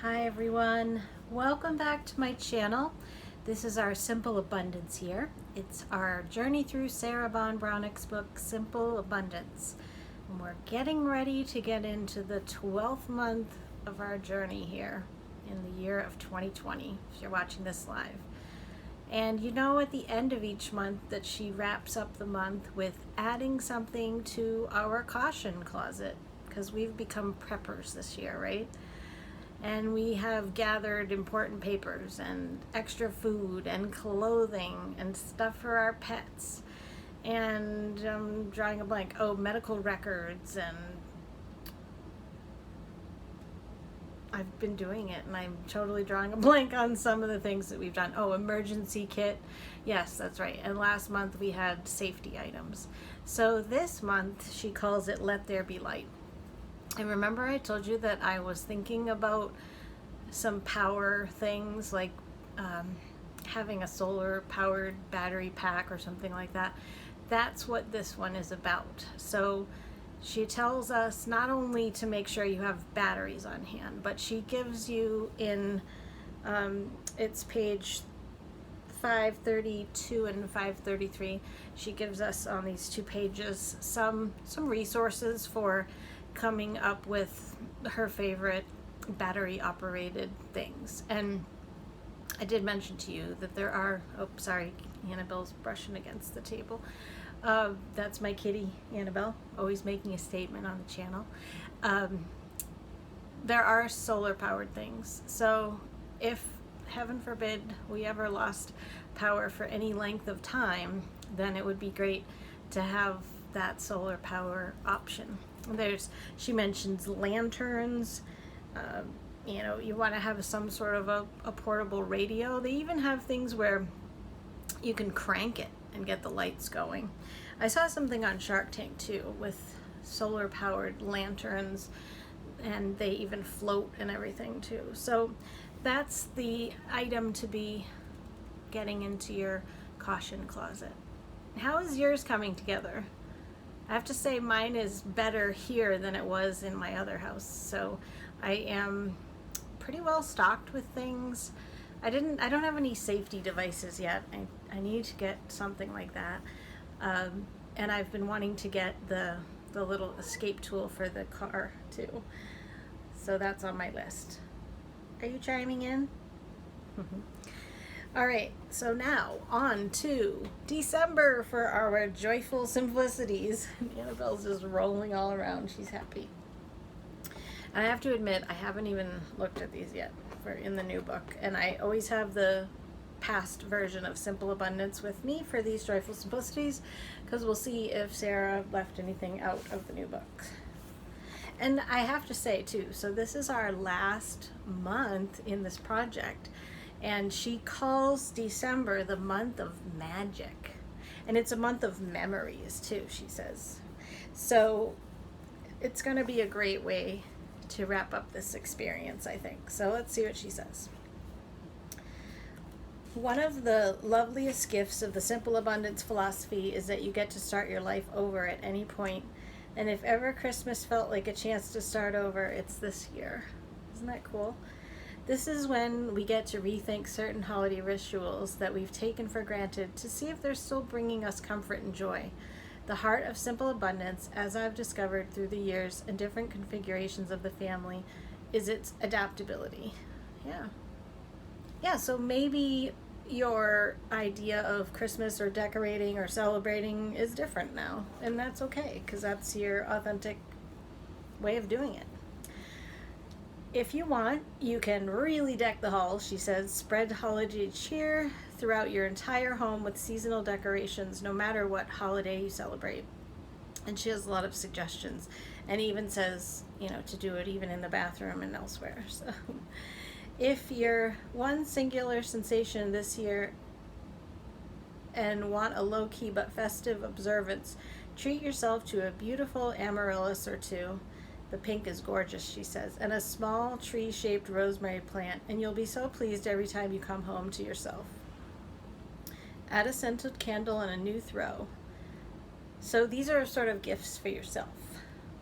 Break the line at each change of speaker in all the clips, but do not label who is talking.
Hi everyone, welcome back to my channel. This is our Simple Abundance here. It's our journey through Sarah Von Braunick's book, Simple Abundance. And we're getting ready to get into the 12th month of our journey here in the year of 2020, if you're watching this live. And you know at the end of each month that she wraps up the month with adding something to our caution closet, because we've become preppers this year, right? And we have gathered important papers and extra food and clothing and stuff for our pets. And drawing a blank. Oh, medical records. And I've been doing it and I'm totally drawing a blank on some of the things that we've done. Oh, emergency kit. Yes, that's right. And last month we had safety items. So this month she calls it Let There Be Light. And remember I told you that I was thinking about some power things like having a solar powered battery pack or something like that. That's what this one is about. So she tells us not only to make sure you have batteries on hand, but she gives you in it's page 532 and 533. She gives us on these two pages some resources for coming up with her favorite battery operated things. And I did mention to you that there are, oh sorry, Annabelle's brushing against the table. That's my kitty, Annabelle, always making a statement on the channel. There are solar powered things. So if, heaven forbid, we ever lost power for any length of time, then it would be great to have that solar power option. She mentions lanterns, you want to have some sort of a portable radio. They even have things where you can crank it and get the lights going. I saw something on Shark Tank too with solar powered lanterns, and they even float and everything too. So that's the item to be getting into your caution closet. How is yours coming together? I have to say mine is better here than it was in my other house. So I am pretty well stocked with things. I don't have any safety devices yet. I need to get something like that. And I've been wanting to get the little escape tool for the car too. So that's on my list. Are you chiming in? All right, so now on to December for our joyful simplicities. Annabelle's just rolling all around. She's happy. And I have to admit, I haven't even looked at these yet in the new book. And I always have the past version of Simple Abundance with me for these joyful simplicities, because we'll see if Sarah left anything out of the new book. And I have to say too, so this is our last month in this project. And she calls December the month of magic. And it's a month of memories too, she says. So it's going to be a great way to wrap up this experience, I think. So let's see what she says. One of the loveliest gifts of the Simple Abundance philosophy is that you get to start your life over at any point. And if ever Christmas felt like a chance to start over, it's this year. Isn't that cool? This is when we get to rethink certain holiday rituals that we've taken for granted to see if they're still bringing us comfort and joy. The heart of Simple Abundance, as I've discovered through the years and different configurations of the family, is its adaptability. Yeah, so maybe your idea of Christmas or decorating or celebrating is different now, and that's okay, because that's your authentic way of doing it. If you want, you can really deck the halls, she says. Spread holiday cheer throughout your entire home with seasonal decorations, no matter what holiday you celebrate. And she has a lot of suggestions, and even says, to do it even in the bathroom and elsewhere. So if you're one singular sensation this year and want a low-key but festive observance, treat yourself to a beautiful amaryllis or two. The pink is gorgeous, she says, and a small tree-shaped rosemary plant, and you'll be so pleased every time you come home to yourself. Add a scented candle and a new throw. So these are sort of gifts for yourself.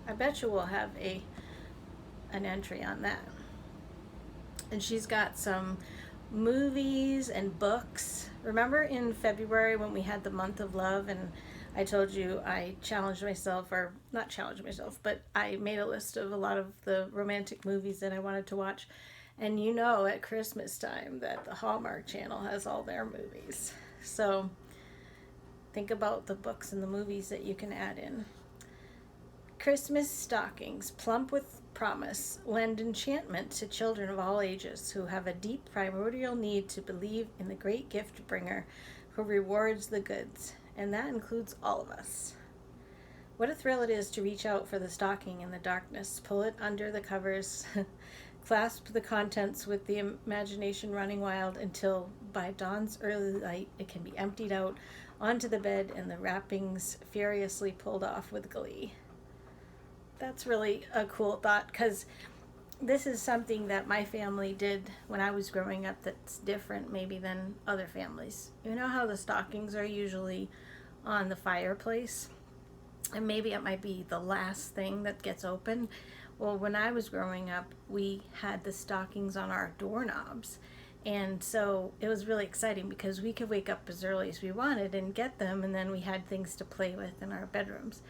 I bet you we'll have an entry on that. And she's got some movies and books. Remember in February when we had the month of love and I told you I challenged myself, or not challenged myself, but I made a list of a lot of the romantic movies that I wanted to watch. And you know at Christmas time that the Hallmark Channel has all their movies. So think about the books and the movies that you can add in. Christmas stockings, plump with promise, lend enchantment to children of all ages who have a deep primordial need to believe in the great gift bringer who rewards the goods, and that includes all of us. What a thrill it is to reach out for the stocking in the darkness, pull it under the covers, clasp the contents with the imagination running wild until by dawn's early light it can be emptied out onto the bed and the wrappings furiously pulled off with glee. That's really a cool thought, because this is something that my family did when I was growing up that's different maybe than other families. You know how the stockings are usually on the fireplace? And maybe it might be the last thing that gets open. Well, when I was growing up, we had the stockings on our doorknobs. And so it was really exciting because we could wake up as early as we wanted and get them, and then we had things to play with in our bedrooms.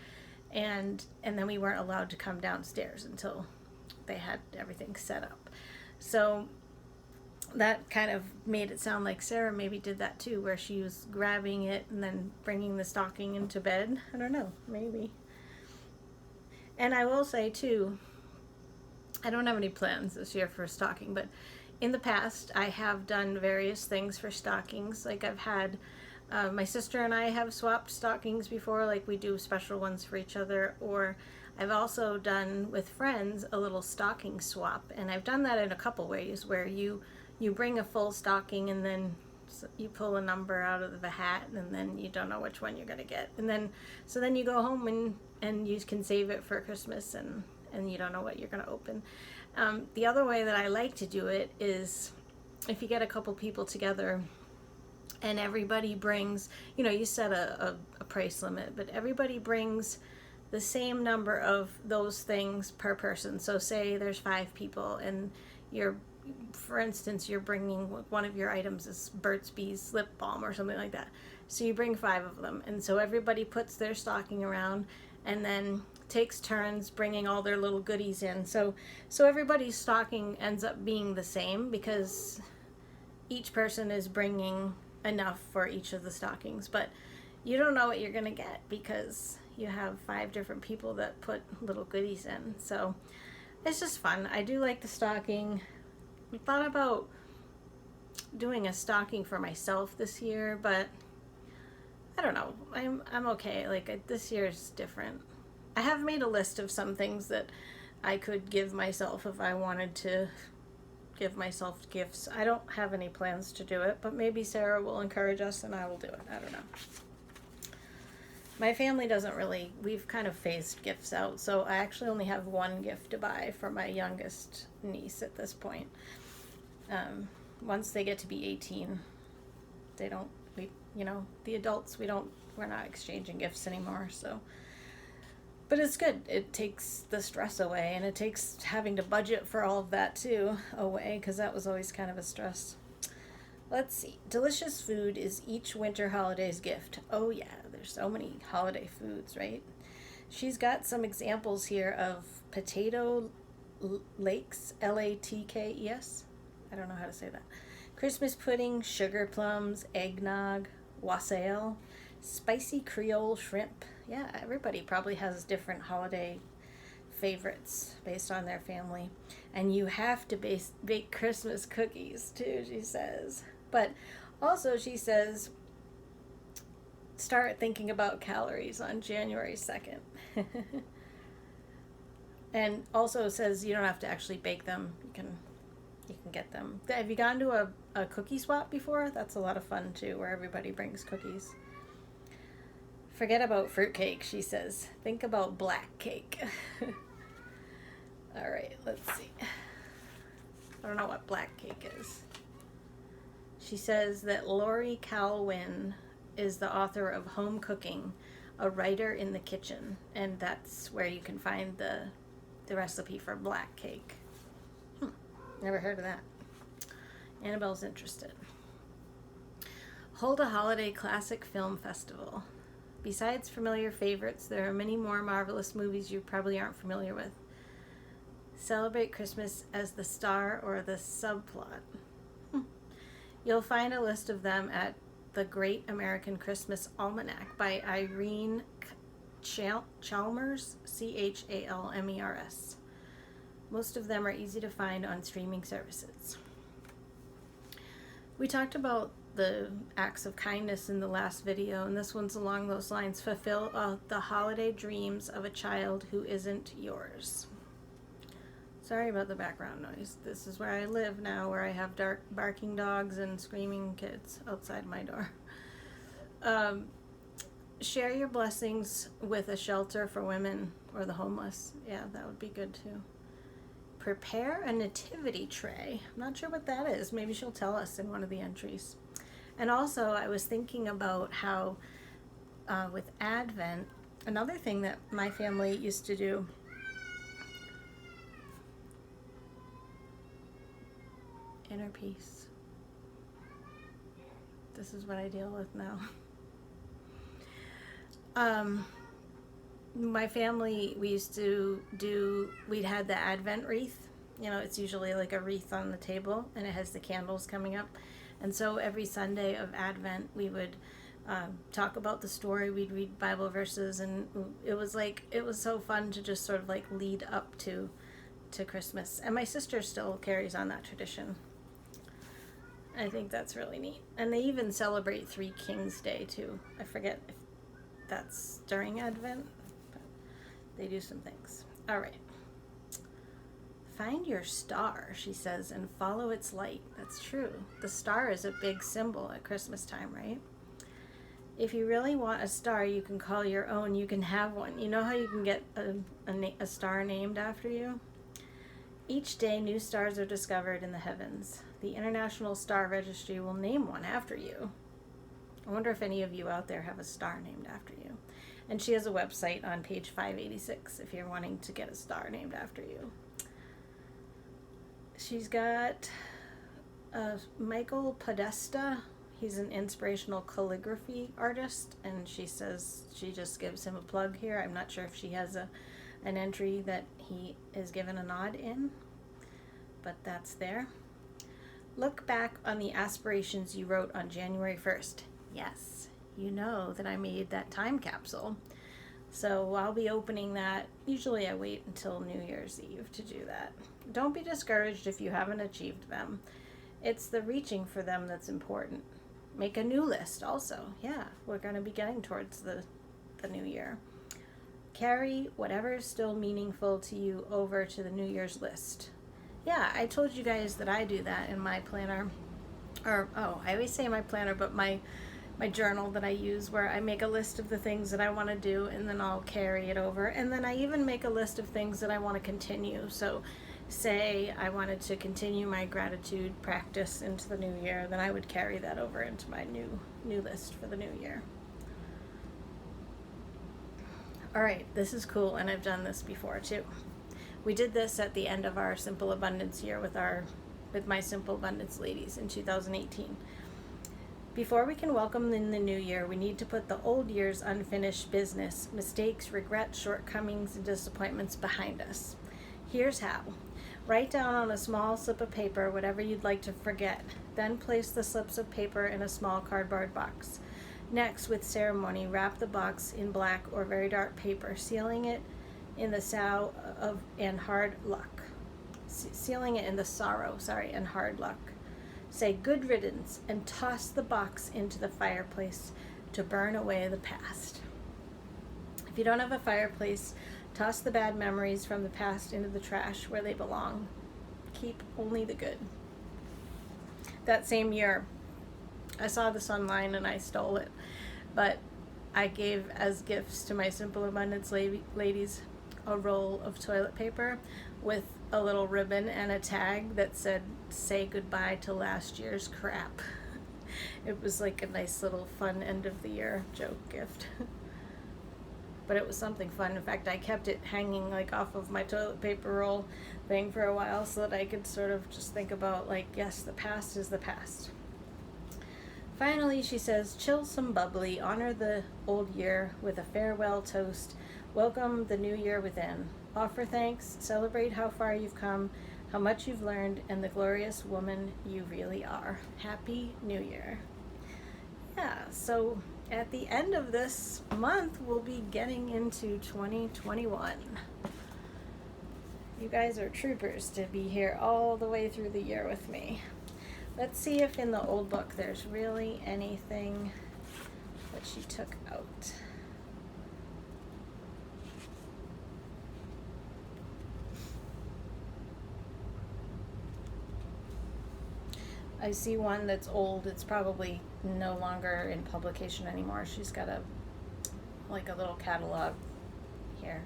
And then we weren't allowed to come downstairs until they had everything set up. So that kind of made it sound like Sarah maybe did that too, where she was grabbing it and then bringing the stocking into bed. I don't know, maybe. And I will say too, I don't have any plans this year for a stocking, but in the past I have done various things for stockings. Like I've had my sister and I have swapped stockings before, like we do special ones for each other, or I've also done with friends a little stocking swap, and I've done that in a couple ways, where you bring a full stocking and then you pull a number out of the hat and then you don't know which one you're going to get, and then so then you go home and you can save it for Christmas, and you don't know what you're going to open. The other way that I like to do it is if you get a couple people together and everybody brings, you set a price limit, but everybody brings the same number of those things per person. So say there's 5 people and for instance, you're bringing, one of your items is Burt's Bees lip balm or something like that. So you bring 5 of them, and so everybody puts their stocking around and then takes turns bringing all their little goodies in. So everybody's stocking ends up being the same because each person is bringing enough for each of the stockings, but you don't know what you're going to get because you have 5 different people that put little goodies in. So it's just fun. I do like the stocking. I thought about doing a stocking for myself this year, but I don't know. I'm okay. Like this year is different. I have made a list of some things that I could give myself if I wanted to give myself gifts. I don't have any plans to do it, but maybe Sarah will encourage us and I will do it. I don't know. My family doesn't really, we've kind of phased gifts out, so I actually only have one gift to buy for my youngest niece at this point. Once they get to be 18, the adults, we're not exchanging gifts anymore, so. But it's good. It takes the stress away, and it takes having to budget for all of that too away, because that was always kind of a stress. Let's see. Delicious food is each winter holiday's gift. Oh yeah, there's so many holiday foods, right? She's got some examples here of potato lakes, Latkes. I don't know how to say that. Christmas pudding, sugar plums, eggnog, wassail, spicy Creole shrimp. Yeah, everybody probably has different holiday favorites based on their family. And you have to bake Christmas cookies too, she says. But also she says, start thinking about calories on January 2nd. And also says you don't have to actually bake them. You can get them. Have you gone to a cookie swap before? That's a lot of fun too, where everybody brings cookies. Forget about fruitcake, she says. Think about black cake. All right, let's see. I don't know what black cake is. She says that Lori Calwin is the author of Home Cooking, a writer in the kitchen, and that's where you can find the recipe for black cake. Never heard of that. Annabelle's interested. Hold a holiday classic film festival. Besides familiar favorites, there are many more marvelous movies you probably aren't familiar with. Celebrate Christmas as the star or the subplot. You'll find a list of them at The Great American Christmas Almanac by Irene Chalmers, Chalmers. Most of them are easy to find on streaming services. We talked about the acts of kindness in the last video, and this one's along those lines. Fulfill the holiday dreams of a child who isn't yours. Sorry about the background noise. This is where I live now, where I have dark barking dogs and screaming kids outside my door. Share your blessings with a shelter for women or the homeless. Yeah, that would be good too. Prepare a nativity tray. I'm not sure what that is. Maybe she'll tell us in one of the entries. And also, I was thinking about how with Advent, another thing that my family used to do, inner peace. This is what I deal with now. My family, we'd had the Advent wreath. You know, it's usually like a wreath on the table, and it has the candles coming up. And so every Sunday of Advent, we would talk about the story. We'd read Bible verses, and it was so fun to just sort of like lead up to Christmas. And my sister still carries on that tradition. I think that's really neat. And they even celebrate Three Kings Day too. I forget if that's during Advent, but they do some things. All right. Find your star, she says, and follow its light. That's true. The star is a big symbol at Christmas time, right? If you really want a star you can call your own, you can have one. You know how you can get a star named after you? Each day, new stars are discovered in the heavens. The International Star Registry will name one after you. I wonder if any of you out there have a star named after you. And she has a website on page 586 if you're wanting to get a star named after you. She's got Michael Podesta. He's an inspirational calligraphy artist, and she says she just gives him a plug here. I'm not sure if she has an entry that he is given a nod in, but that's there. Look back on the aspirations you wrote on January 1st. Yes, you know that I made that time capsule. So I'll be opening that. Usually I wait until New Year's Eve to do that. Don't be discouraged if you haven't achieved them. It's the reaching for them that's important. Make a new list also. Yeah, we're going to be getting towards the new year. Carry whatever is still meaningful to you over to the New Year's list. Yeah, I told you guys that I do that in my planner. I always say my planner, but my journal that I use, where I make a list of the things that I want to do, and then I'll carry it over. And then I even make a list of things that I want to continue. So say I wanted to continue my gratitude practice into the new year, then I would carry that over into my new list for the new year. All right, this is cool, and I've done this before too. We did this at the end of our Simple Abundance year with my Simple Abundance ladies in 2018. Before we can welcome in the new year, we need to put the old year's unfinished business, mistakes, regrets, shortcomings, and disappointments behind us. Here's how. Write down on a small slip of paper whatever you'd like to forget. Then place the slips of paper in a small cardboard box. Next, with ceremony, wrap the box in black or very dark paper, sealing it in the sorrow and hard luck. Say good riddance and toss the box into the fireplace to burn away the past. If you don't have a fireplace, toss the bad memories from the past into the trash where they belong. Keep only the good. That same year, I saw this online and I stole it, but I gave as gifts to my Simple Abundance ladies a roll of toilet paper with a little ribbon and a tag that said, "Say goodbye to last year's crap." It was like a nice little fun end of the year joke gift. but it was something fun. In fact, I kept it hanging like off of my toilet paper roll thing for a while so that I could sort of just think about, like, yes, the past is the past. Finally, she says, chill some bubbly, honor the old year with a farewell toast, welcome the new year within. Offer thanks, celebrate how far you've come, how much you've learned, and the glorious woman you really are. Happy New Year. Yeah, so at the end of this month, we'll be getting into 2021. You guys are troopers to be here all the way through the year with me. Let's see if in the old book there's really anything that she took out. I see one that's old. It's probably no longer in publication anymore. She's got a little catalog here.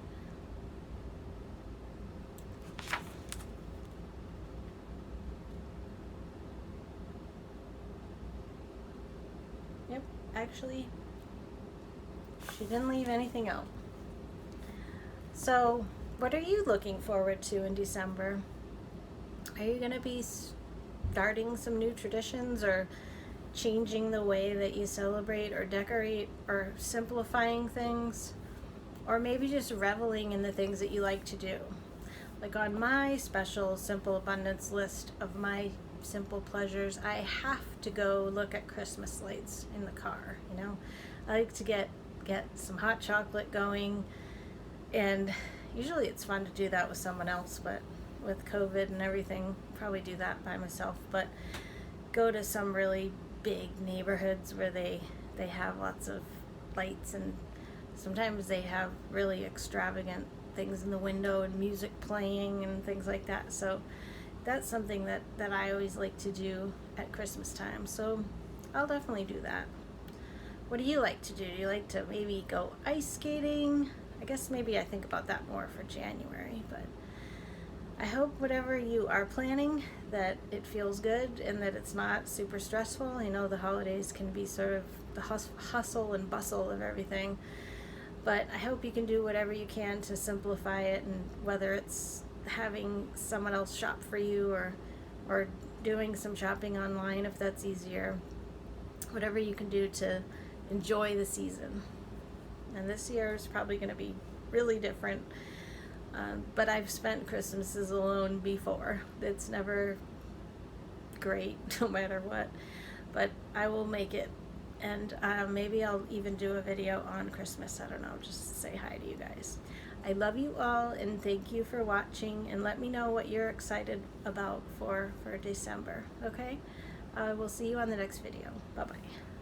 Yep, actually, she didn't leave anything out. So, what are you looking forward to in December? Are you going to be starting some new traditions, or changing the way that you celebrate or decorate, or simplifying things, or maybe just reveling in the things that you like to do? Like on my special Simple Abundance list of my simple pleasures, I have to go look at Christmas lights in the car. I like to get some hot chocolate going, and usually it's fun to do that with someone else, but with COVID and everything, probably do that by myself. But go to some really big neighborhoods where they have lots of lights, and sometimes they have really extravagant things in the window and music playing and things like that. So that's something that I always like to do at Christmas time. So I'll definitely do that. What do you like to do? Do you like to maybe go ice skating? I guess maybe I think about that more for January, but I hope whatever you are planning, that it feels good and that it's not super stressful. I know the holidays can be sort of the hustle and bustle of everything, but I hope you can do whatever you can to simplify it, and whether it's having someone else shop for you, or doing some shopping online if that's easier, whatever you can do to enjoy the season. And this year is probably going to be really different. But I've spent Christmases alone before. It's never great, no matter what. But I will make it. And maybe I'll even do a video on Christmas. I don't know, just to say hi to you guys. I love you all, and thank you for watching. And let me know what you're excited about for December, okay? We'll see you on the next video. Bye-bye.